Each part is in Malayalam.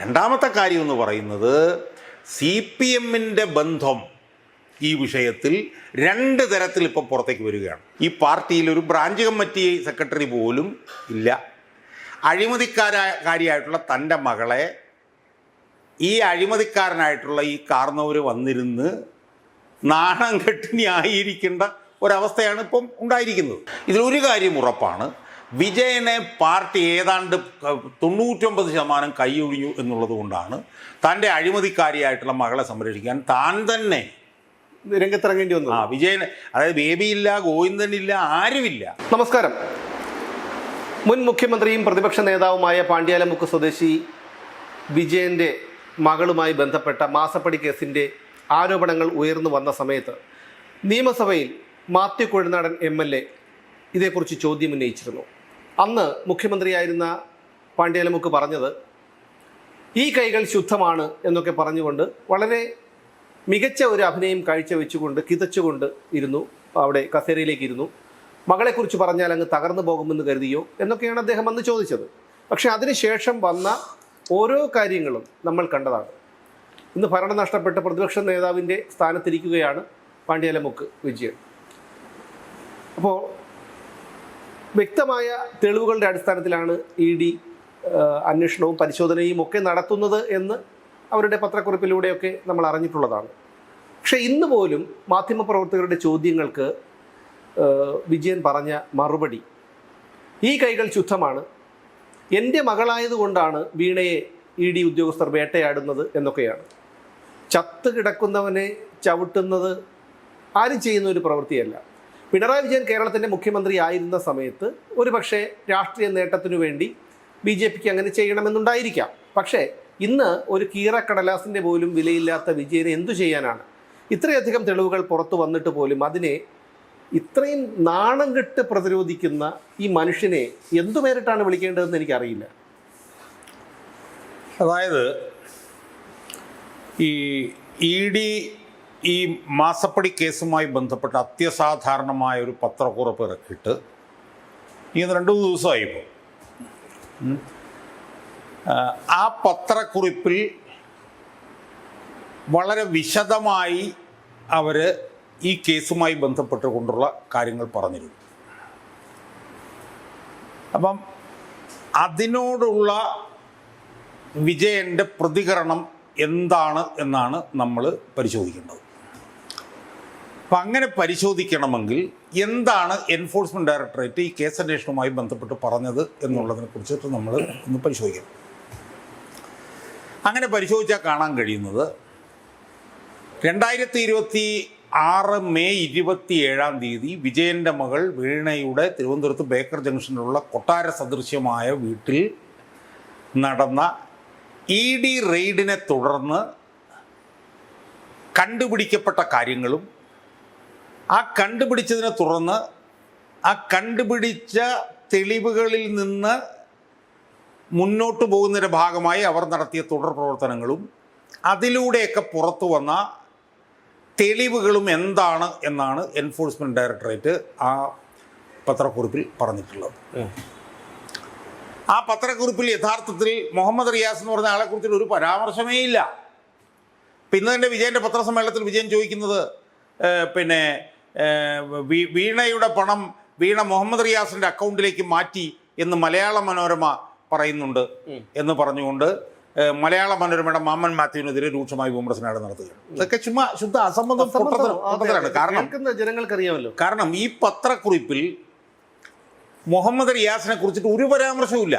രണ്ടാമത്തെ കാര്യം എന്ന് പറയുന്നത് CPM-ന്റെ ബന്ധം ഈ വിഷയത്തിൽ രണ്ട് തരത്തിൽ ഇപ്പോൾ പുറത്തേക്ക് വരികയാണ്. ഈ പാർട്ടിയിൽ ഒരു ബ്രാഞ്ച് കമ്മിറ്റി സെക്രട്ടറി പോലും ഇല്ല. അഴിമതിക്കാരായിട്ടുള്ള തൻ്റെ മകളെ ഈ അഴിമതിക്കാരനായിട്ടുള്ള ഈ കാർന്നവർ വന്നിരുന്ന് നാണം കെട്ടി ന്യായീകരിക്കേണ്ട ഒരവസ്ഥയാണ് ഇപ്പം ഉണ്ടായിരിക്കുന്നത്. ഇതിലൊരു കാര്യം ഉറപ്പാണ്, വിജയനെ പാർട്ടി ഏതാണ്ട് 99% കൈയൊഴിഞ്ഞു എന്നുള്ളത് കൊണ്ടാണ് തൻ്റെ അഴിമതിക്കാരിയായിട്ടുള്ള മകളെ സംരക്ഷിക്കാൻ താൻ തന്നെ രംഗത്തിറങ്ങേണ്ടി വന്നു. വിജയൻ, അതായത് ബേബിയില്ല, ഗോവിന്ദനില്ല, ആരുമില്ല. നമസ്കാരം. മുൻ മുഖ്യമന്ത്രിയും പ്രതിപക്ഷ നേതാവുമായ പാണ്ഡ്യാലമുക്ക് സ്വദേശി വിജയൻ്റെ മകളുമായി ബന്ധപ്പെട്ട മാസപ്പടി കേസിൻ്റെ ആരോപണങ്ങൾ ഉയർന്നു വന്ന സമയത്ത് നിയമസഭയിൽ മാത്യു കൊഴുനാടൻ MLA ഇതേക്കുറിച്ച് ചോദ്യം ഉന്നയിച്ചിരുന്നു. അന്ന് മുഖ്യമന്ത്രിയായിരുന്ന പാണ്ഡ്യാലമുക്ക് പറഞ്ഞത് ഈ കൈകൾ ശുദ്ധമാണ് എന്നൊക്കെ പറഞ്ഞുകൊണ്ട് വളരെ മികച്ച ഒരു അഭിനയം കാഴ്ചവെച്ചുകൊണ്ട് കിതച്ചുകൊണ്ട് ഇരുന്നു, അവിടെ കസേരയിലേക്ക് ഇരുന്നു. മകളെക്കുറിച്ച് പറഞ്ഞാൽ അങ്ങ് തകർന്നു പോകുമെന്ന് കരുതിയോ എന്നൊക്കെയാണ് അദ്ദേഹം അന്ന് ചോദിച്ചത്. പക്ഷേ അതിനുശേഷം വന്ന ഓരോ കാര്യങ്ങളും നമ്മൾ കണ്ടതാണ്. ഇന്ന് ഭരണം നഷ്ടപ്പെട്ട് പ്രതിപക്ഷ നേതാവിൻ്റെ സ്ഥാനത്തിരിക്കുകയാണ് പാണ്ഡ്യാലമുക്ക് വിജയൻ. അപ്പോൾ വ്യക്തമായ തെളിവുകളുടെ അടിസ്ഥാനത്തിലാണ് ED അന്വേഷണവും പരിശോധനയും ഒക്കെ നടത്തുന്നത് എന്ന് അവരുടെ പത്രക്കുറിപ്പിലൂടെയൊക്കെ നമ്മൾ അറിഞ്ഞിട്ടുള്ളതാണ്. പക്ഷേ ഇന്ന് പോലും മാധ്യമപ്രവർത്തകരുടെ ചോദ്യങ്ങൾക്ക് വിജയൻ പറഞ്ഞ മറുപടി ഈ കൈകൾ ശുദ്ധമാണ്, എൻ്റെ മകളായതുകൊണ്ടാണ് വീണയെ ED ഉദ്യോഗസ്ഥർ വേട്ടയാടുന്നത് എന്നൊക്കെയാണ്. ചത്ത് കിടക്കുന്നവനെ ചവിട്ടുന്നത് ആരും ചെയ്യുന്ന ഒരു പ്രവൃത്തിയല്ല. പിണറായി വിജയൻ കേരളത്തിൻ്റെ മുഖ്യമന്ത്രി ആയിരുന്ന സമയത്ത് ഒരു പക്ഷേ രാഷ്ട്രീയ നേട്ടത്തിനു വേണ്ടി BJPക്ക് അങ്ങനെ ചെയ്യണമെന്നുണ്ടായിരിക്കാം. പക്ഷേ ഇന്ന് ഒരു കീറക്കടലാസിൻ്റെ പോലും വിലയില്ലാത്ത വിജയനെ എന്തു ചെയ്യാനാണ്? ഇത്രയധികം തെളിവുകൾ പുറത്തു വന്നിട്ട് പോലും അതിനെ ഇത്രയും നാണം കെട്ട് പ്രതിരോധിക്കുന്ന ഈ മനുഷ്യനെ എന്തു പേരിട്ടാണ് വിളിക്കേണ്ടതെന്ന് എനിക്കറിയില്ല. അതായത് ഈ ED ഈ മാസപ്പടി കേസുമായി ബന്ധപ്പെട്ട് അത്യസാധാരണമായ ഒരു പത്രക്കുറിപ്പ് ഇറക്കിയിട്ട് ഈ 2 ദിവസമായിപ്പോൾ. ആ പത്രക്കുറിപ്പിൽ വളരെ വിശദമായി അവർ ഈ കേസുമായി ബന്ധപ്പെട്ടുകൊണ്ടുള്ള കാര്യങ്ങൾ പറഞ്ഞിരുന്നു. അപ്പം അതിനോടുള്ള വിജയൻ്റെ പ്രതികരണം എന്താണ് എന്നാണ് നമ്മൾ പരിശോധിക്കേണ്ടത്. അപ്പം അങ്ങനെ പരിശോധിക്കണമെങ്കിൽ എന്താണ് എൻഫോഴ്സ്മെൻറ്റ് ഡയറക്ടറേറ്റ് ഈ കേസ് അന്വേഷണവുമായി ബന്ധപ്പെട്ട് പറഞ്ഞത് എന്നുള്ളതിനെ കുറിച്ചിട്ട് നമ്മൾ ഒന്ന് പരിശോധിക്കണം. അങ്ങനെ പരിശോധിച്ചാൽ കാണാൻ കഴിയുന്നത് 2026 മെയ് 27 വിജയൻ്റെ മകൾ വീണയുടെ തിരുവനന്തപുരത്ത് ബേക്കർ ജംഗ്ഷനിലുള്ള കൊട്ടാര സദൃശ്യമായ വീട്ടിൽ നടന്ന ED റെയ്ഡിനെ തുടർന്ന് കണ്ടുപിടിക്കപ്പെട്ട കാര്യങ്ങളും ആ കണ്ടുപിടിച്ചതിനെ തുടർന്ന് ആ കണ്ടുപിടിച്ച തെളിവുകളിൽ നിന്ന് മുന്നോട്ട് പോകുന്നതിൻ്റെ ഭാഗമായി അവർ നടത്തിയ തുടർ പ്രവർത്തനങ്ങളും അതിലൂടെയൊക്കെ പുറത്തു വന്ന തെളിവുകളും എന്താണ് എന്നാണ് എൻഫോഴ്സ്മെൻറ്റ് ഡയറക്ടറേറ്റ് ആ പത്രക്കുറിപ്പിൽ പറഞ്ഞിട്ടുള്ളത്. ആ പത്രക്കുറിപ്പിൽ യഥാർത്ഥത്തിൽ മുഹമ്മദ് റിയാസ് എന്ന് പറഞ്ഞ ആളെക്കുറിച്ചുള്ള ഒരു പരാമർശമേ ഇല്ല. ഇന്ന് തന്നെ വിജയൻ്റെ പത്രസമ്മേളനത്തിൽ വിജയൻ ചോദിക്കുന്നത് പിന്നെ വീണയുടെ പണം വീണ മുഹമ്മദ് റിയാസിൻ്റെ അക്കൗണ്ടിലേക്ക് മാറ്റി എന്ന് മലയാള മനോരമ പറയുന്നുണ്ട് എന്ന് പറഞ്ഞുകൊണ്ട് മലയാള മനോരമയുടെ മാമ്മൻ മാത്യുവിനെതിരെ രൂക്ഷമായി വിമർശനം നടത്തുകയാണ്. ഇതൊക്കെ ചുമ്മാ ശുദ്ധ അസംബന്ധം പൊട്ടത്തരാണ്. കാരണം ജനങ്ങൾക്കറിയാമല്ലോ, കാരണം ഈ പത്രക്കുറിപ്പിൽ മുഹമ്മദ് റിയാസിനെ കുറിച്ചിട്ട് ഒരു പരാമർശവും ഇല്ല.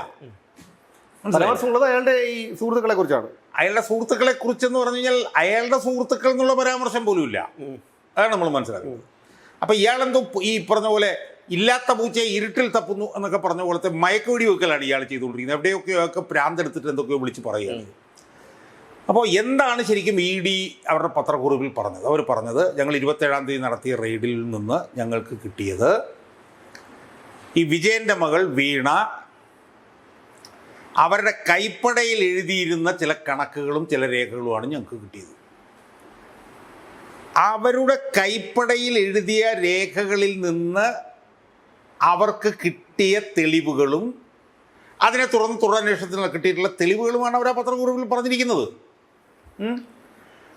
പരാമർശമുള്ളത് അയാളുടെ ഈ സുഹൃത്തുക്കളെ കുറിച്ചാണ്. അയാളുടെ സുഹൃത്തുക്കളെ കുറിച്ചെന്ന് പറഞ്ഞു കഴിഞ്ഞാൽ അയാളുടെ സുഹൃത്തുക്കൾ എന്നുള്ള പരാമർശം പോലും ഇല്ല. അതാണ് നമ്മൾ മനസ്സിലാക്കുന്നത്. അപ്പം ഇയാളെന്തോ ഈ പറഞ്ഞ പോലെ ഇല്ലാത്ത പൂച്ചയെ ഇരുട്ടിൽ തപ്പുന്നു എന്നൊക്കെ പറഞ്ഞ പോലത്തെ മയക്കുവെടി വെക്കലാണ് ഇയാൾ ചെയ്തുകൊണ്ടിരിക്കുന്നത്. എവിടെയൊക്കെയൊക്കെ പ്രാന്തെടുത്തിട്ട് എന്തൊക്കെയോ വിളിച്ച് പറയുകയാണ്. അപ്പോൾ എന്താണ് ശരിക്കും ED അവരുടെ പത്രക്കുറിപ്പിൽ പറഞ്ഞത്? അവർ പറഞ്ഞത്, ഞങ്ങൾ 27 നടത്തിയ റെയ്ഡിൽ നിന്ന് ഞങ്ങൾക്ക് കിട്ടിയത് ഈ വിജയൻ്റെ മകൾ വീണ അവരുടെ കൈപ്പടയിൽ എഴുതിയിരുന്ന ചില കണക്കുകളും ചില രേഖകളുമാണ് ഞങ്ങൾക്ക് കിട്ടിയത്. അവരുടെ കൈപ്പടയിൽ എഴുതിയ രേഖകളിൽ നിന്ന് അവർക്ക് കിട്ടിയ തെളിവുകളും അതിനെ തുടരന്വേഷണത്തിന് കിട്ടിയിട്ടുള്ള തെളിവുകളുമാണ് അവർ ആ പത്രക്കുറിപ്പിൽ പറഞ്ഞിരിക്കുന്നത്.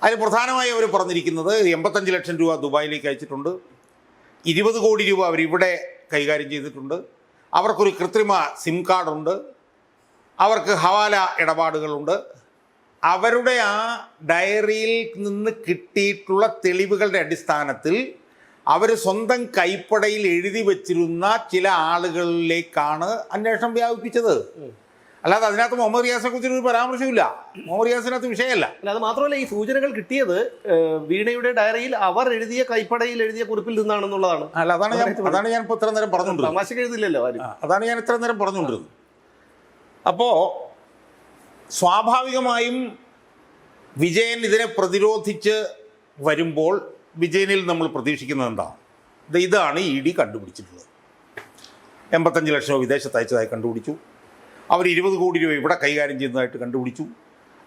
അതിൽ പ്രധാനമായി അവർ പറഞ്ഞിരിക്കുന്നത് 85 ലക്ഷം രൂപ ദുബായിലേക്ക് അയച്ചിട്ടുണ്ട്, 20 കോടി രൂപ അവരിവിടെ കൈകാര്യം ചെയ്തിട്ടുണ്ട്, അവർക്കൊരു കൃത്രിമ സിം കാർഡുണ്ട്, അവർക്ക് ഹവാല ഇടപാടുകളുണ്ട്. അവരുടെ ആ ഡയറിയിൽ നിന്ന് കിട്ടിയിട്ടുള്ള തെളിവുകളുടെ അടിസ്ഥാനത്തിൽ അവർ സ്വന്തം കൈപ്പടയിൽ എഴുതി വച്ചിരുന്ന ചില ആളുകളിലേക്കാണ് അന്വേഷണം വ്യാപിപ്പിച്ചത്. അല്ലാതെ അതിനകത്ത് മുഹമ്മദ് റിയാസിനെ കുറിച്ചൊരു പരാമർശമില്ല. മുഹമ്മദ് റിയാസിനകത്ത് വിഷയമല്ല. അല്ല, അത് മാത്രമല്ല, ഈ സൂചനകൾ കിട്ടിയത് വീണയുടെ ഡയറിയിൽ അവർ എഴുതിയ കൈപ്പടയിൽ എഴുതിയ കുറിപ്പിൽ നിന്നാണെന്നുള്ളതാണ്. അല്ല, അതാണ് ഞാൻ ഇപ്പോൾ ഇത്ര നേരം പറഞ്ഞുകൊണ്ടിരുന്നത്. തമാശ എഴുതില്ലല്ലോ ആരും. അതാണ് ഞാൻ ഇത്ര നേരം പറഞ്ഞുകൊണ്ടിരുന്നത്. അപ്പോൾ സ്വാഭാവികമായും വിജയൻ ഇതിനെ പ്രതിരോധിച്ച് വരുമ്പോൾ വിജയനിൽ നമ്മൾ പ്രതീക്ഷിക്കുന്നത് എന്താണ്? ഇതാണ് ED കണ്ടുപിടിച്ചിട്ടുള്ളത്. 85 ലക്ഷം വിദേശത്ത് അയച്ചതായി കണ്ടുപിടിച്ചു, അവർ 20 കോടി രൂപ ഇവിടെ കൈകാര്യം ചെയ്യുന്നതായിട്ട് കണ്ടുപിടിച്ചു,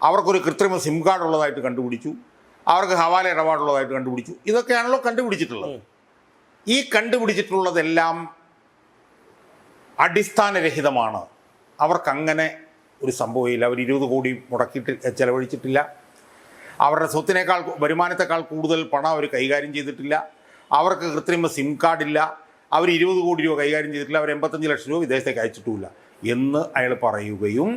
അവർക്കൊരു കൃത്രിമ സിം കാർഡ് ഉള്ളതായിട്ട് കണ്ടുപിടിച്ചു, അവർക്ക് ഹവാല ഇടപാടുള്ളതായിട്ട് കണ്ടുപിടിച്ചു. ഇതൊക്കെയാണല്ലോ കണ്ടുപിടിച്ചിട്ടുള്ളത്. ഈ കണ്ടുപിടിച്ചിട്ടുള്ളതെല്ലാം അടിസ്ഥാനരഹിതമാണ്. അവർക്കങ്ങനെ ഒരു സംഭവമില്ല. അവർ 20 കോടി ചെലവഴിച്ചിട്ടില്ല. അവരുടെ സ്വത്തിനേക്കാൾ വരുമാനത്തെക്കാൾ കൂടുതൽ പണം അവർ കൈകാര്യം ചെയ്തിട്ടില്ല. അവർക്ക് കൃത്രിമ സിം കാർഡില്ല. അവർ 20 കോടി രൂപ കൈകാര്യം ചെയ്തിട്ടില്ല. അവർ 85 ലക്ഷം രൂപ വിദേശത്തേക്ക് അയച്ചിട്ടുമില്ല എന്ന് അയാൾ പറയുകയും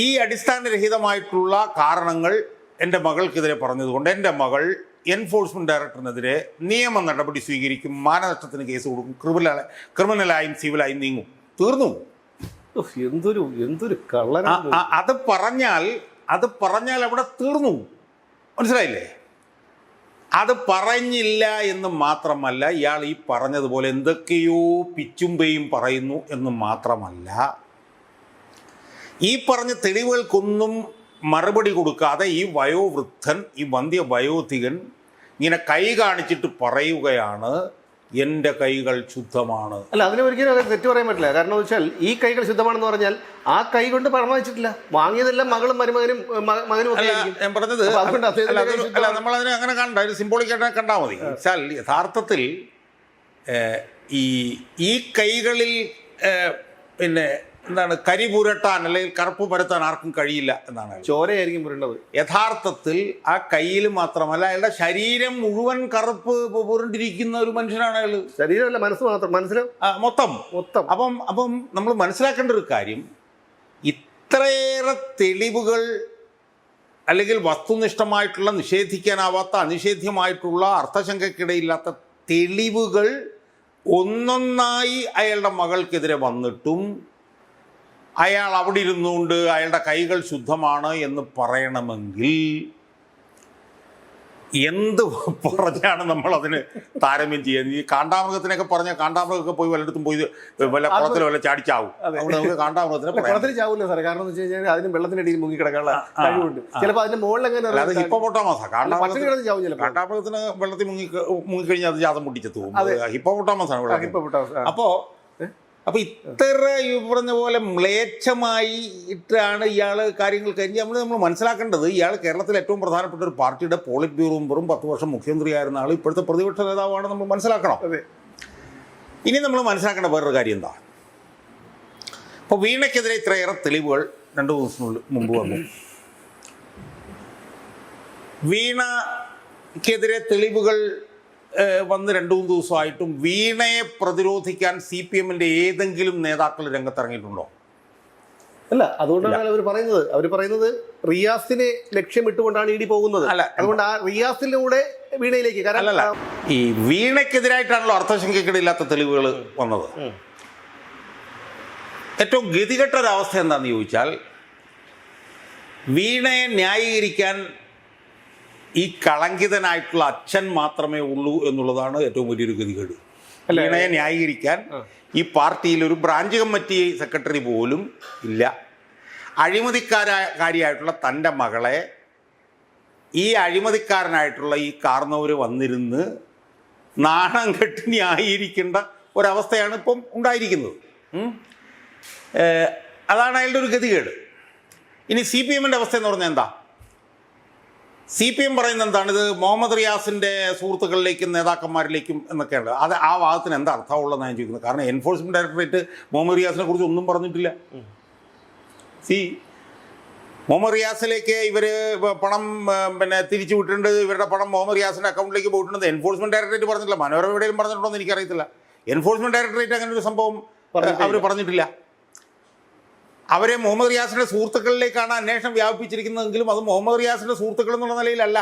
ഈ അടിസ്ഥാനരഹിതമായിട്ടുള്ള കാരണങ്ങൾ എൻ്റെ മകൾക്കെതിരെ പറഞ്ഞതുകൊണ്ട് എൻ്റെ മകൾ എൻഫോഴ്സ്മെൻറ്റ് ഡയറക്ടറിനെതിരെ നിയമ നടപടി സ്വീകരിക്കും, മാനനഷ്ടത്തിന് കേസ് കൊടുക്കും, ക്രിമിനലായും സിവിലായും നീങ്ങും. തീർന്നു. എന്തൊരു കള്ളനാണ്. അത് പറഞ്ഞാൽ അവിടെ തീർന്നു. മനസ്സിലായില്ലേ? അത് പറഞ്ഞില്ല എന്ന് മാത്രമല്ല, ഇയാൾ ഈ പറഞ്ഞതുപോലെ എന്തൊക്കെയോ പിച്ചുമ്പയും പറയുന്നു എന്ന് മാത്രമല്ല, ഈ പറഞ്ഞ തെളിവുകൾക്കൊന്നും മറുപടി കൊടുക്കാതെ ഈ വയോവൃദ്ധൻ, ഈ വന്ധ്യ വയോധികൻ ഇങ്ങനെ കൈ കാണിച്ചിട്ട് പറയുകയാണ് എൻ്റെ കൈകൾ ശുദ്ധമാണ്. അല്ല, അതിനെ ഒരിക്കലും തെറ്റു പറയാൻ പറ്റില്ല. കാരണം എന്ന് വെച്ചാൽ ഈ കൈകൾ ശുദ്ധമാണെന്ന് പറഞ്ഞാൽ ആ കൈ കൊണ്ട് പണം വാങ്ങിച്ചിട്ടില്ല, വാങ്ങിയതെല്ലാം മകളും മരുമകനും മകനും ഒക്കെ. ഞാൻ പറഞ്ഞത് അല്ല, നമ്മളതിനെ അങ്ങനെ കണ്ട ഒരു സിംബോളിക്കായിട്ട് കണ്ടാൽ മതി. വെച്ചാൽ യഥാർത്ഥത്തിൽ ഈ കൈകളിൽ പിന്നെ എന്താണ് കരി പുരട്ടാൻ അല്ലെങ്കിൽ കറുപ്പ് പരത്താൻ ആർക്കും കഴിയില്ല എന്നാണ്. ചോരയായിരിക്കും പുരണ്ടത്. യഥാർത്ഥത്തിൽ ആ കയ്യിൽ മാത്രമല്ല, അയാളുടെ ശരീരം മുഴുവൻ കറുപ്പ് പുരണ്ടിരിക്കുന്ന ഒരു മനുഷ്യനാണ് അയാൾ. ശരീരമല്ല, മനസ്സ് മാത്രം, മനസ്സിലും മൊത്തം. അപ്പം നമ്മൾ മനസ്സിലാക്കേണ്ട ഒരു കാര്യം, ഇത്രയേറെ തെളിവുകൾ അല്ലെങ്കിൽ വസ്തുനിഷ്ഠമായിട്ടുള്ള, നിഷേധിക്കാനാവാത്ത, അനിഷേധ്യമായിട്ടുള്ള, അർത്ഥശങ്കയ്ക്കിടയില്ലാത്ത തെളിവുകൾ ഒന്നൊന്നായി അയാളുടെ മകൾക്കെതിരെ വന്നിട്ടും അയാൾ അവിടെ ഇരുന്നുകൊണ്ട് അയാളുടെ കൈകൾ ശുദ്ധമാണ് എന്ന് പറയണമെങ്കിൽ എന്ത് പറഞ്ഞാണ് നമ്മളതിന് താരതമ്യം ചെയ്യുന്നത്? ഈ കാണ്ടാമൃഗത്തിനൊക്കെ പറഞ്ഞാൽ കാണ്ടാമൃഗമൊക്കെ പോയി വല്ലയിടത്തും പോയി വല്ല കുളത്തിൽ വല്ല ചാടിച്ചാവും. അതുകൊണ്ട് നമുക്ക് കാണ്ടാമൃഗത്തിനെ കുളത്തിൽ ചാവില്ല സാറേ. കാരണം എന്ന് വെച്ച് കഴിഞ്ഞാൽ അതിന് വെള്ളത്തിനടിയിൽ മുങ്ങിക്കിടക്കാനുള്ള കഴിവുണ്ട്. ചിലപ്പോൾ അതിന്റെ മുകളിലെങ്ങനെ അത് ഹിപ്പോപ്പൊട്ടാമസാണ്. കാണ്ടാമൃഗത്തിന് വെള്ളത്തിൽ മുങ്ങിക്കഴിഞ്ഞാൽ അത് ജാതം മുട്ടിച്ചെത്തു പോകും. ഹിപ്പോപ്പൊട്ടാമസാണ്. അപ്പോൾ ഇത്ര ഈ പറഞ്ഞ പോലെ മ്ലേച്ഛമായിട്ടാണ് ഇയാൾ കാര്യങ്ങൾ കഴിഞ്ഞ് നമ്മൾ മനസ്സിലാക്കേണ്ടത്. ഇയാൾ കേരളത്തിലെ ഏറ്റവും പ്രധാനപ്പെട്ട ഒരു പാർട്ടിയുടെ പോളിറ്റ് ബ്യൂറോ മെമ്പറും 10 വർഷം മുഖ്യമന്ത്രിയായിരുന്ന ആൾ ഇപ്പോഴത്തെ പ്രതിപക്ഷ നേതാവാണ്. നമ്മൾ മനസ്സിലാക്കണം. ഇനി നമ്മൾ മനസ്സിലാക്കേണ്ട വേറൊരു കാര്യം എന്താ? അപ്പോൾ വീണയ്ക്കെതിരെ ഇത്രയേറെ തെളിവുകൾ 2 ദിവസം മുമ്പ് വന്നു. വീണയ്ക്കെതിരെ തെളിവുകൾ വന്ന് 2-3 ദിവസമായിട്ടും വീണയെ പ്രതിരോധിക്കാൻ CPM-ന്റെ ഏതെങ്കിലും നേതാക്കൾ രംഗത്തിറങ്ങിയിട്ടുണ്ടോ? അല്ല, അതുകൊണ്ടാണ് അവർ പറയുന്നത് റിയാസിനെ ലക്ഷ്യമിട്ടുകൊണ്ടാണ് ED പോകുന്നത്. അല്ല, അതുകൊണ്ട് ആ റിയാസിലൂടെ വീണയിലേക്ക്. അല്ലല്ല, ഈ വീണയ്ക്കെതിരായിട്ടാണല്ലോ അർത്ഥശങ്കയ്ക്കിടയില്ലാത്ത തെളിവുകൾ വന്നത്. ഏറ്റവും ഗതികെട്ട ഒരവസ്ഥ എന്താണെന്ന് ചോദിച്ചാൽ, വീണയെ ന്യായീകരിക്കാൻ ഈ കളങ്കിതനായിട്ടുള്ള അച്ഛൻ മാത്രമേ ഉള്ളൂ എന്നുള്ളതാണ് ഏറ്റവും വലിയൊരു ഗതികേട്. വീണയെ ന്യായീകരിക്കാൻ ഈ പാർട്ടിയിൽ ഒരു ബ്രാഞ്ച് കമ്മിറ്റി സെക്രട്ടറി പോലും ഇല്ല. അഴിമതിക്കാരായിട്ടുള്ള തൻ്റെ മകളെ ഈ അഴിമതിക്കാരനായിട്ടുള്ള ഈ കാർന്നവർ വന്നിരുന്ന് നാണം കെട്ടി ന്യായീകരിക്കേണ്ട ഒരവസ്ഥയാണ് ഇപ്പം ഉണ്ടായിരിക്കുന്നത്. അതാണ് അയാളുടെ ഒരു ഗതികേട്. ഇനി CPM-ൻ്റെ അവസ്ഥ എന്ന് പറഞ്ഞാൽ എന്താ? CPM പറയുന്നത് എന്താണ്? ഇത് മുഹമ്മദ് റിയാസിൻ്റെ സുഹൃത്തുക്കളിലേക്കും നേതാക്കന്മാരിലേക്കും എന്നൊക്കെയാണ്. അത് ആ വാദത്തിന് എന്താ അർത്ഥമുള്ളതെന്ന് ഞാൻ ചോദിക്കുന്നത്. കാരണം എൻഫോഴ്സ്മെൻറ്റ് ഡയറക്ടറേറ്റ് മുഹമ്മദ് റിയാസിനെ കുറിച്ച് ഒന്നും പറഞ്ഞിട്ടില്ല. മുഹമ്മദ് റിയാസിലേക്ക് ഇവർ പണം തിരിച്ചു വിട്ടിട്ടുണ്ട്, ഇവരുടെ പണം മുഹമ്മദ് റിയാസിൻ്റെ അക്കൗണ്ടിലേക്ക് പോയിട്ടുണ്ട്. എൻഫോഴ്സ്മെൻറ്റ് ഡയറക്ടറേറ്റ് പറഞ്ഞിട്ടില്ല. മനോരമ എവിടെയും പറഞ്ഞിട്ടുണ്ടോ എന്ന് എനിക്കറിയത്തില്ല. എൻഫോഴ്സ്മെൻറ്റ് ഡയറക്ടറേറ്റ് അങ്ങനെ ഒരു സംഭവം അവർ പറഞ്ഞിട്ടില്ല. അവരെ മുഹമ്മദ് റിയാസിൻ്റെ സുഹൃത്തുക്കളിലേക്കാണ് അന്വേഷണം വ്യാപിപ്പിച്ചിരിക്കുന്നതെങ്കിലും അത് മുഹമ്മദ് റിയാസിൻ്റെ സുഹൃത്തുക്കൾ എന്നുള്ള നിലയിലല്ല.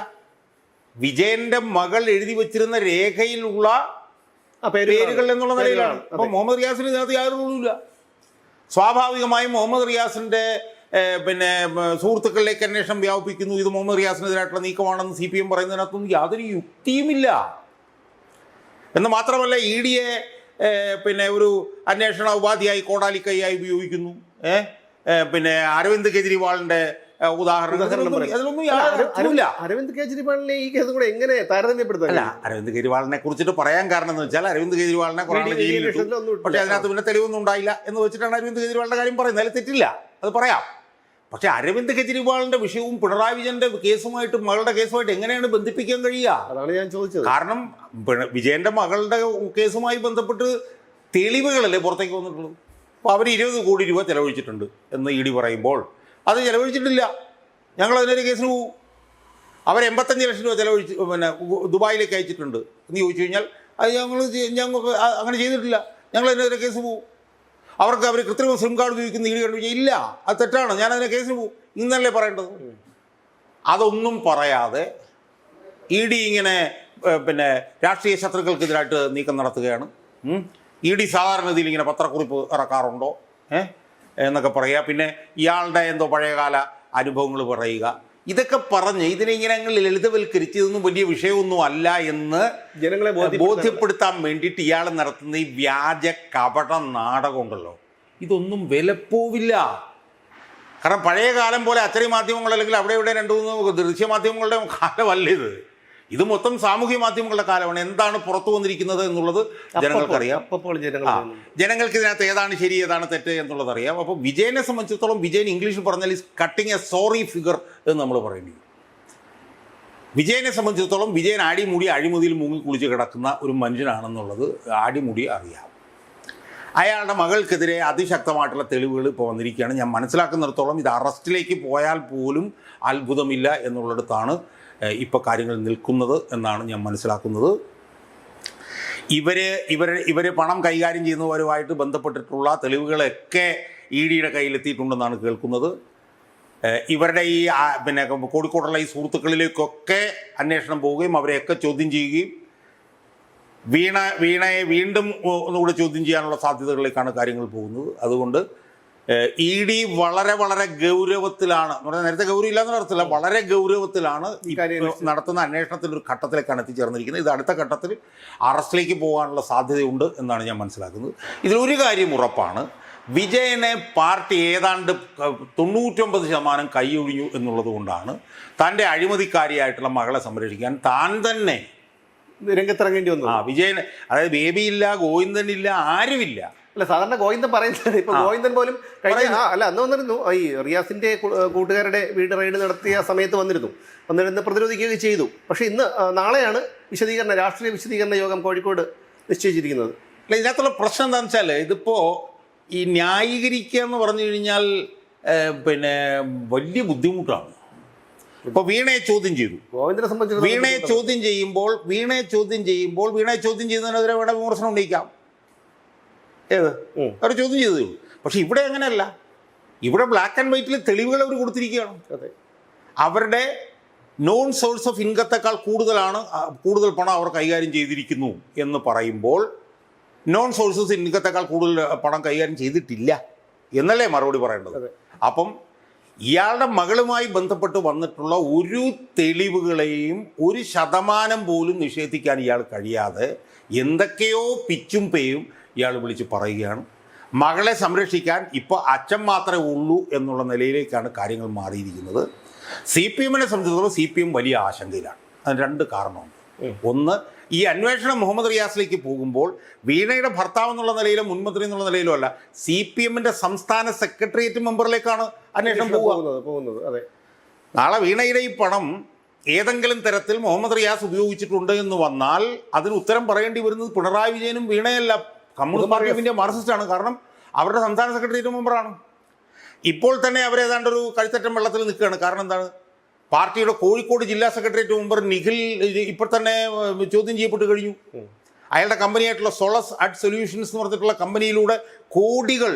വിജയൻ്റെ മകൾ എഴുതി വച്ചിരുന്ന രേഖയിലുള്ള പേരുകൾ എന്നുള്ള നിലയിലാണ്. അപ്പോൾ മുഹമ്മദ് റിയാസിന് ഇതിനകത്ത് യാതൊരു റോളുമില്ല. സ്വാഭാവികമായും മുഹമ്മദ് റിയാസിൻ്റെ സുഹൃത്തുക്കളിലേക്ക് അന്വേഷണം വ്യാപിപ്പിക്കുന്നു, ഇത് മുഹമ്മദ് റിയാസിനെതിരായിട്ടുള്ള നീക്കമാണെന്ന് CPM പറയുന്നതിനകത്തൊന്നും യാതൊരു യുക്തിയുമില്ല. എന്ന് മാത്രമല്ല ED ഒരു അന്വേഷണ ഉപാധിയായി കോടാലിക്കൈയായി ഉപയോഗിക്കുന്നു. അരവിന്ദ് കെജ്രിവാളിൻ്റെ ഉദാഹരണം അതിലൊന്നും യാതൊരു അരവിന്ദ് കെജ്രിവാളിനെ ഈ കേസ് കൂടെ എങ്ങനെ താരതമ്യപ്പെടുത്താൻ? അല്ല, അരവിന്ദ് കെജ്രിവാളിനെ കുറിച്ചിട്ട് പറയാൻ കാരണം എന്ന് വെച്ചാൽ അരവിന്ദ് കെജ്രിവാളിനെ കുറേ ജയിലിലിട്ടു, പക്ഷേ അതിനകത്ത് പിന്നെ തെളിവൊന്നും ഉണ്ടായില്ല എന്ന് വെച്ചിട്ടാണ് അരവിന്ദ് കെജ്രിവാളിൻ്റെ കാര്യം പറയുന്നത്. അതിൽ തെറ്റില്ല, അത് പറയാം. പക്ഷേ അരവിന്ദ് കെജ്രിവാളിൻ്റെ വിഷയവും പിണറായി വിജയൻ്റെ കേസുമായിട്ട് മകളുടെ കേസുമായിട്ട് എങ്ങനെയാണ് ബന്ധിപ്പിക്കാൻ കഴിയുക? അതാണ് ഞാൻ ചോദിച്ചത്. കാരണം വിജയൻ്റെ മകളുടെ കേസുമായി ബന്ധപ്പെട്ട് തെളിവുകളല്ലേ പുറത്തേക്ക് വന്നിട്ടുള്ളൂ. അപ്പോൾ അവർ 20 കോടി രൂപ ചെലവഴിച്ചിട്ടുണ്ട് എന്ന് ED പറയുമ്പോൾ അത് ചെലവഴിച്ചിട്ടില്ല, ഞങ്ങൾ അതിനൊരു കേസിന് പോകും. അവർ 85 ലക്ഷം രൂപ ചെലവഴിച്ച് ദുബായിലേക്ക് അയച്ചിട്ടുണ്ട് എന്ന് ചോദിച്ചു കഴിഞ്ഞാൽ അത് ഞങ്ങൾക്ക് അങ്ങനെ ചെയ്തിട്ടില്ല, ഞങ്ങൾ അതിനെതിരെ കേസ് പോകും. അവർ കൃത്രിമ സിം കാർഡ് ഉപയോഗിക്കുന്ന ED കണ്ടുപിടിച്ചാൽ ഇല്ല, അത് തെറ്റാണ്, ഞാൻ അതിനെ കേസിന് പോകും ഇന്നല്ലേ പറയേണ്ടത്. അതൊന്നും പറയാതെ ED ഇങ്ങനെ രാഷ്ട്രീയ ശത്രുക്കൾക്കെതിരായിട്ട് നീക്കം നടത്തുകയാണ്. ED സാധാരണ രീതിയിൽ ഇങ്ങനെ പത്രക്കുറിപ്പ് ഇറക്കാറുണ്ടോ എന്നൊക്കെ പറയുക, പിന്നെ ഇയാളുടെ എന്തോ പഴയകാല അനുഭവങ്ങൾ പറയുക, ഇതൊക്കെ പറഞ്ഞ് ഇതിനെ ഇങ്ങനെ അങ്ങ് ലളിതവൽക്കരിച്ച് ഇതൊന്നും വലിയ വിഷയമൊന്നും അല്ല എന്ന് ജനങ്ങളെ ബോധ്യപ്പെടുത്താൻ വേണ്ടിയിട്ട് ഇയാൾ നടത്തുന്ന ഈ വ്യാജ കപട നാടകം ഉണ്ടല്ലോ, ഇതൊന്നും വിലപ്പോവില്ല. കാരണം പഴയ കാലം പോലെ അച്ചടി മാധ്യമങ്ങൾ അല്ലെങ്കിൽ അവിടെ ഇവിടെ 2-3 ദൃശ്യമാധ്യമങ്ങളുടെ കാലമല്ല ഇത്. ഇത് മൊത്തം സാമൂഹ്യ മാധ്യമങ്ങളുടെ കാലമാണ്. എന്താണ് പുറത്തു വന്നിരിക്കുന്നത് എന്നുള്ളത് ജനങ്ങൾക്കറിയാം. ജനങ്ങൾക്ക് ഇതിനകത്ത് ഏതാണ് ശരി ഏതാണ് തെറ്റ് എന്നുള്ളത് അറിയാം. അപ്പോൾ വിജയനെ സംബന്ധിച്ചിടത്തോളം വിജയൻ ഇംഗ്ലീഷിൽ പറഞ്ഞാൽ is cutting A sorry figure എന്ന് നമ്മൾ പറയേണ്ടി വരും. വിജയനെ സംബന്ധിച്ചിടത്തോളം വിജയൻ ആടിമുടി അഴിമതിയിൽ മുങ്ങി കുളിച്ച് കിടക്കുന്ന ഒരു മനുഷ്യനാണെന്നുള്ളത് ആടിമുടി അറിയാം. അയാളുടെ മകൾക്കെതിരെ അതിശക്തമായിട്ടുള്ള തെളിവുകൾ ഇപ്പോൾ വന്നിരിക്കുകയാണ്. ഞാൻ മനസ്സിലാക്കുന്നിടത്തോളം ഇത് അറസ്റ്റിലേക്ക് പോയാൽ പോലും അത്ഭുതമില്ല എന്നുള്ളിടത്താണ് ഇപ്പോൾ കാര്യങ്ങൾ നിൽക്കുന്നത് എന്നാണ് ഞാൻ മനസ്സിലാക്കുന്നത്. ഇവർ പണം കൈകാര്യം ചെയ്യുന്നവരുമായിട്ട് ബന്ധപ്പെട്ടിട്ടുള്ള തെളിവുകളൊക്കെ EDയുടെ കയ്യിലെത്തിയിട്ടുണ്ടെന്നാണ് കേൾക്കുന്നത്. ഇവരുടെ ഈ കോഴിക്കോടുള്ള ഈ സുഹൃത്തുക്കളിലേക്കൊക്കെ അന്വേഷണം പോവുകയും അവരെയൊക്കെ ചോദ്യം ചെയ്യുകയും വീണയെ വീണ്ടും ഒന്നുകൂടെ ചോദ്യം ചെയ്യാനുള്ള സാധ്യതകളിലേക്കാണ് കാര്യങ്ങൾ പോകുന്നത്. അതുകൊണ്ട് ED വളരെ വളരെ ഗൗരവത്തിലാണ്, നേരത്തെ ഗൗരവമില്ല എന്ന് പറഞ്ഞില്ല, വളരെ ഗൗരവത്തിലാണ് നടത്തുന്ന അന്വേഷണത്തിൻ്റെ ഒരു ഘട്ടത്തിലേക്കാണ് എത്തിച്ചേർന്നിരിക്കുന്നത്. ഇത് അടുത്ത ഘട്ടത്തിൽ അറസ്റ്റിലേക്ക് പോകാനുള്ള സാധ്യതയുണ്ട് എന്നാണ് ഞാൻ മനസ്സിലാക്കുന്നത്. ഇതിലൊരു കാര്യം ഉറപ്പാണ്, വിജയനെ പാർട്ടി ഏതാണ്ട് 99% കൈയൊഴിഞ്ഞു എന്നുള്ളത് കൊണ്ടാണ് തൻ്റെ അഴിമതിക്കാരിയായിട്ടുള്ള മകളെ സംരക്ഷിക്കാൻ താൻ തന്നെ രംഗത്തിറങ്ങേണ്ടി വന്നു. വിജയൻ, അതായത് ബേബിയില്ല, ഗോവിന്ദനില്ല, ആരുമില്ല. അല്ല, സാധാരണ ഗോവിന്ദൻ പറയുന്നത് ഇപ്പൊ ഗോവിന്ദൻ പോലും അന്ന് വന്നിരുന്നു, ഈ റിയാസിന്റെ കൂട്ടുകാരുടെ വീട് റെയ്ഡ് നടത്തിയ സമയത്ത് വന്നിരുന്ന് പ്രതിരോധിക്കുകയൊക്കെ ചെയ്തു. പക്ഷെ നാളെയാണ് രാഷ്ട്രീയ വിശദീകരണ യോഗം കോഴിക്കോട് നിശ്ചയിച്ചിരിക്കുന്നത്. അല്ല, ഇതിനകത്തുള്ള പ്രശ്നം എന്താണെന്ന് വെച്ചാൽ ഇതിപ്പോൾ ഈ ന്യായീകരിക്കുക എന്ന് പറഞ്ഞു കഴിഞ്ഞാൽ വലിയ ബുദ്ധിമുട്ടാണ്. ഇപ്പോൾ വീണയെ ചോദ്യം ചെയ്തു, ഗോവിന്ദനെ സംബന്ധിച്ച് വീണയെ ചോദ്യം ചെയ്യുമ്പോൾ വീണയെ ചോദ്യം ചെയ്യുന്നതിനെതിരെ ഇവിടെ വിമർശനം ഉന്നയിക്കാം. അവർ ചോദ്യം ചെയ്തേ ഉള്ളൂ. പക്ഷെ ഇവിടെ അങ്ങനെയല്ല. ഇവിടെ ബ്ലാക്ക് ആൻഡ് വൈറ്റിൽ തെളിവുകൾ അവർ കൊടുത്തിരിക്കുകയാണ്. അവരുടെ നോൺ സോഴ്സ് ഓഫ് ഇൻകത്തേക്കാൾ കൂടുതൽ പണം അവർ കൈകാര്യം ചെയ്തിരിക്കുന്നു എന്ന് പറയുമ്പോൾ നോൺ സോഴ്സസ് ഇൻകത്തേക്കാൾ കൂടുതൽ പണം കൈകാര്യം ചെയ്തിട്ടില്ല എന്നല്ലേ മറുപടി പറയേണ്ടത്. അപ്പം ഇയാളുടെ മകളുമായി ബന്ധപ്പെട്ട് വന്നിട്ടുള്ള ഒരു തെളിവുകളെയും 1% പോലും നിഷേധിക്കാൻ ഇയാൾ കഴിയാതെ എന്തൊക്കെയോ പിച്ചും പേയും ഇയാൾ വിളിച്ച് പറയുകയാണ്. മകളെ സംരക്ഷിക്കാൻ ഇപ്പോൾ അച്ഛൻ മാത്രമേ ഉള്ളൂ എന്നുള്ള നിലയിലേക്കാണ് കാര്യങ്ങൾ മാറിയിരിക്കുന്നത്. CPMനെ സംബന്ധിച്ചിടത്തോളം CPM വലിയ ആശങ്കയിലാണ്. അതിന് 2 കാരണമുണ്ട്. ഒന്ന്, ഈ അന്വേഷണം മുഹമ്മദ് റിയാസിലേക്ക് പോകുമ്പോൾ വീണയുടെ ഭർത്താവ് എന്നുള്ള നിലയിലോ മുൻമന്ത്രി എന്നുള്ള നിലയിലോ അല്ല, CPMന്റെ സംസ്ഥാന സെക്രട്ടേറിയറ്റ് മെമ്പറിലേക്കാണ് അന്വേഷണം പോകുന്നത്. അതെ, നാളെ വീണയുടെ ഈ പണം ഏതെങ്കിലും തരത്തിൽ മുഹമ്മദ് റിയാസ് ഉപയോഗിച്ചിട്ടുണ്ട് എന്ന് വന്നാൽ അതിന് ഉത്തരം പറയേണ്ടി വരുന്നത് പിണറായി വിജയനും വീണയല്ല, കമ്മ്യൂണിസ്റ്റ് പാർട്ടി ഓഫ് ഇന്ത്യ മാർക്സിസ്റ്റാണ്. കാരണം അവരുടെ സംസ്ഥാന സെക്രട്ടേറിയറ്റ് മെമ്പറാണ്. ഇപ്പോൾ തന്നെ അവരേതാണ്ട് ഒരു കഴുത്തറ്റം വെള്ളത്തിൽ നിൽക്കുകയാണ്. കാരണം എന്താണ്? പാർട്ടിയുടെ കോഴിക്കോട് ജില്ലാ സെക്രട്ടേറിയറ്റ് മെമ്പർ നിഖിൽ ഇപ്പോൾ തന്നെ ചോദ്യം ചെയ്യപ്പെട്ട് കഴിഞ്ഞു. അയാളുടെ കമ്പനിയായിട്ടുള്ള സോളസ് അഡ് സൊല്യൂഷൻസ് എന്ന് പറഞ്ഞിട്ടുള്ള കമ്പനിയിലൂടെ കോടികൾ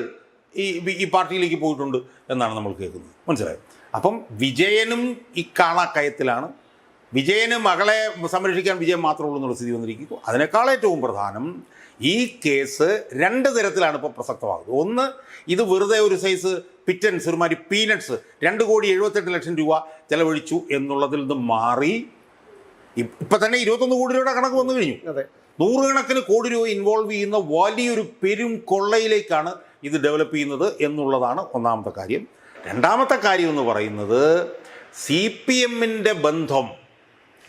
ഈ പാർട്ടിയിലേക്ക് പോയിട്ടുണ്ട് എന്നാണ് നമ്മൾ കേൾക്കുന്നത്. മനസ്സിലായോ? അപ്പം വിജയനും ഈ കാണാക്കയത്തിലാണ്. വിജയന് മകളെ സംരക്ഷിക്കാൻ വിജയം മാത്രമേ ഉള്ളൂ എന്നുള്ള സ്ഥിതി വന്നിരിക്കുന്നു. അതിനേക്കാൾ ഏറ്റവും പ്രധാനം, ഈ കേസ് രണ്ട് തരത്തിലാണ് ഇപ്പോൾ പ്രസക്തമാകുന്നത്. ഒന്ന്, ഇത് വെറുതെ ഒരു സൈസ് പിറ്റൻസ്, ഒരുമാതിരി പീനട്സ്, 2,78,00,000 രൂപ ചെലവഴിച്ചു എന്നുള്ളതിൽ നിന്ന് മാറി ഇപ്പം തന്നെ 21 കോടി രൂപയുടെ കണക്ക് വന്നു കഴിഞ്ഞു. നൂറുകണക്കിന് കോടി രൂപ ഇൻവോൾവ് ചെയ്യുന്ന വലിയൊരു പെരും കൊള്ളയിലേക്കാണ് ഇത് ഡെവലപ്പ് ചെയ്യുന്നത് എന്നുള്ളതാണ് ഒന്നാമത്തെ കാര്യം. രണ്ടാമത്തെ കാര്യം എന്ന് പറയുന്നത് CPM-ന്റെ ബന്ധം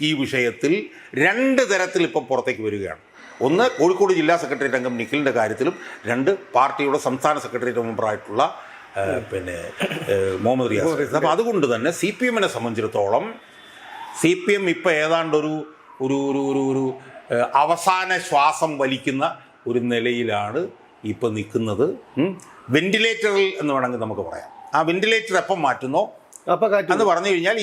ഈ വിഷയത്തിൽ രണ്ട് തരത്തിൽ ഇപ്പോൾ പുറത്തേക്ക് വരികയാണ്. ഒന്ന്, കോഴിക്കോട് ജില്ലാ സെക്രട്ടേറിയറ്റ് അംഗം നിഖിലിൻ്റെ കാര്യത്തിലും, രണ്ട്, പാർട്ടിയുടെ സംസ്ഥാന സെക്രട്ടേറിയറ്റ് മെമ്പറായിട്ടുള്ള മുഹമ്മദ് റിയാസ്. അപ്പോൾ അതുകൊണ്ട് തന്നെ CPM-നെ സംബന്ധിച്ചിടത്തോളം CPM ഇപ്പോൾ ഏതാണ്ടൊരു ഒരു ഒരു ഒരു ഒരു അവസാന ശ്വാസം വലിക്കുന്ന ഒരു നിലയിലാണ് ഇപ്പോൾ നിൽക്കുന്നത്. വെന്റിലേറ്ററിൽ എന്ന് വേണമെങ്കിൽ നമുക്ക് പറയാം. ആ വെന്റിലേറ്റർ എപ്പം മാറ്റുന്നോ എന്ന് പറഞ്ഞു കഴിഞ്ഞാൽ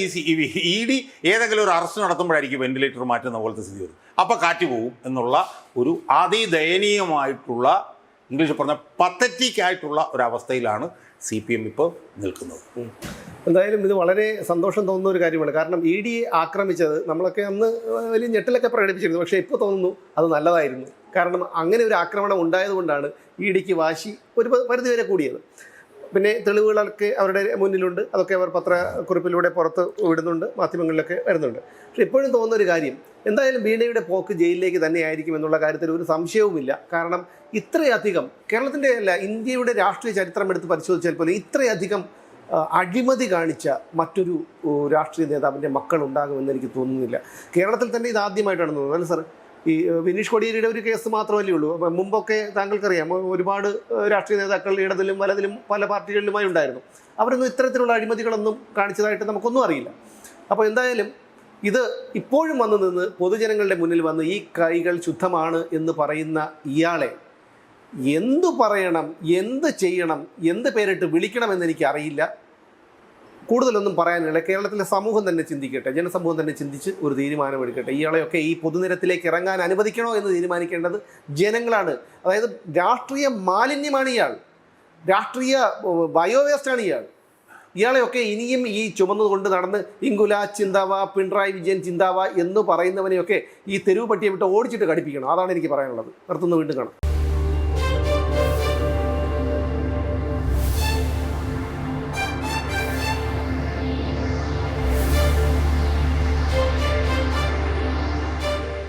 ED ഏതെങ്കിലും ഒരു അറസ്റ്റ് നടത്തുമ്പോഴായിരിക്കും വെന്റിലേറ്റർ മാറ്റുന്ന പോലത്തെ സ്ഥിതി വരും. അപ്പോൾ കാറ്റ് പോകും എന്നുള്ള ഒരു അതിദയനീയമായിട്ടുള്ള, ഇംഗ്ലീഷിൽ പറഞ്ഞ പത്തറ്റിക് ആയിട്ടുള്ള ഒരവസ്ഥയിലാണ് CPM ഇപ്പോൾ നിൽക്കുന്നത്. എന്തായാലും ഇത് വളരെ സന്തോഷം തോന്നുന്ന ഒരു കാര്യമാണ്. കാരണം ED ആക്രമിച്ചത് നമ്മളൊക്കെ അന്ന് വലിയ ഞെട്ടലൊക്കെ പ്രകടിപ്പിച്ചിരുന്നു. പക്ഷേ ഇപ്പോൾ തോന്നുന്നു അത് നല്ലതായിരുന്നു. കാരണം അങ്ങനെ ഒരു ആക്രമണം ഉണ്ടായതുകൊണ്ടാണ് EDക്ക് വാശി ഒരു പരിധിവരെ കൂടിയത്. പിന്നെ തെളിവുകളൊക്കെ അവരുടെ മുന്നിലുണ്ട്. അതൊക്കെ അവർ പത്രക്കുറിപ്പിലൂടെ പുറത്ത് വിടുന്നുണ്ട്, മാധ്യമങ്ങളിലൊക്കെ വരുന്നുണ്ട്. പക്ഷേ ഇപ്പോഴും തോന്നുന്നൊരു കാര്യം, എന്തായാലും വീണയുടെ പോക്ക് ജയിലിലേക്ക് തന്നെയായിരിക്കും എന്നുള്ള കാര്യത്തിൽ ഒരു സംശയവുമില്ല. കാരണം ഇത്രയധികം, കേരളത്തിൻ്റെ അല്ല ഇന്ത്യയുടെ രാഷ്ട്രീയ ചരിത്രം എടുത്ത് പരിശോധിച്ചാൽ പോലും ഇത്രയധികം അഴിമതി കാണിച്ച മറ്റൊരു രാഷ്ട്രീയ നേതാവിൻ്റെ മക്കളുണ്ടാകുമെന്ന് എനിക്ക് തോന്നുന്നില്ല. കേരളത്തിൽ തന്നെ ഇത് ആദ്യമായിട്ടാണ് തോന്നുന്നത്. അല്ല സാർ, ഈ വിനീഷ് കോടിയേരിയുടെ ഒരു കേസ് മാത്രമല്ലേ ഉള്ളൂ. മുമ്പൊക്കെ താങ്കൾക്കറിയാം ഒരുപാട് രാഷ്ട്രീയ നേതാക്കൾ ഇടതിലും വലതിലും പല പാർട്ടികളിലുമായി ഉണ്ടായിരുന്നു. അവരൊന്നും ഇത്തരത്തിലുള്ള അഴിമതികളൊന്നും കാണിച്ചതായിട്ട് നമുക്കൊന്നും അറിയില്ല. അപ്പോൾ എന്തായാലും ഇത് ഇപ്പോഴും വന്നു നിന്ന് പൊതുജനങ്ങളുടെ മുന്നിൽ വന്ന് ഈ കൈകൾ ശുദ്ധമാണ് എന്ന് പറയുന്ന ഇയാളെ എന്തു പറയണം, എന്ത് ചെയ്യണം, എന്ത് പേരിട്ട് വിളിക്കണമെന്ന് എനിക്കറിയില്ല. കൂടുതലൊന്നും പറയാനില്ല. കേരളത്തിലെ സമൂഹം തന്നെ ചിന്തിക്കട്ടെ, ജനസമൂഹം തന്നെ ചിന്തിച്ച് ഒരു തീരുമാനമെടുക്കട്ടെ. ഇയാളെയൊക്കെ ഈ പൊതുനിരത്തിലേക്ക് ഇറങ്ങാൻ അനുവദിക്കണോ എന്ന് തീരുമാനിക്കേണ്ടത് ജനങ്ങളാണ്. അതായത് രാഷ്ട്രീയ മാലിന്യമാണ് ഇയാൾ, രാഷ്ട്രീയ ബയോവേസ്റ്റാണ് ഇയാൾ. ഇയാളെയൊക്കെ ഇനിയും ഈ ചുമന്നുകൊണ്ട് നടന്ന് ഇങ്കുല ചിന്താവ, പിണറായി വിജയൻ ചിന്താവ എന്ന് പറയുന്നവനെയൊക്കെ ഈ തെരുവ് പട്ടിയെ വിട്ട് ഓടിച്ചിട്ട് കടിപ്പിക്കണം. അതാണ് എനിക്ക് പറയാനുള്ളത്. നിർത്തുന്നു, വീണ്ടും കാണാം.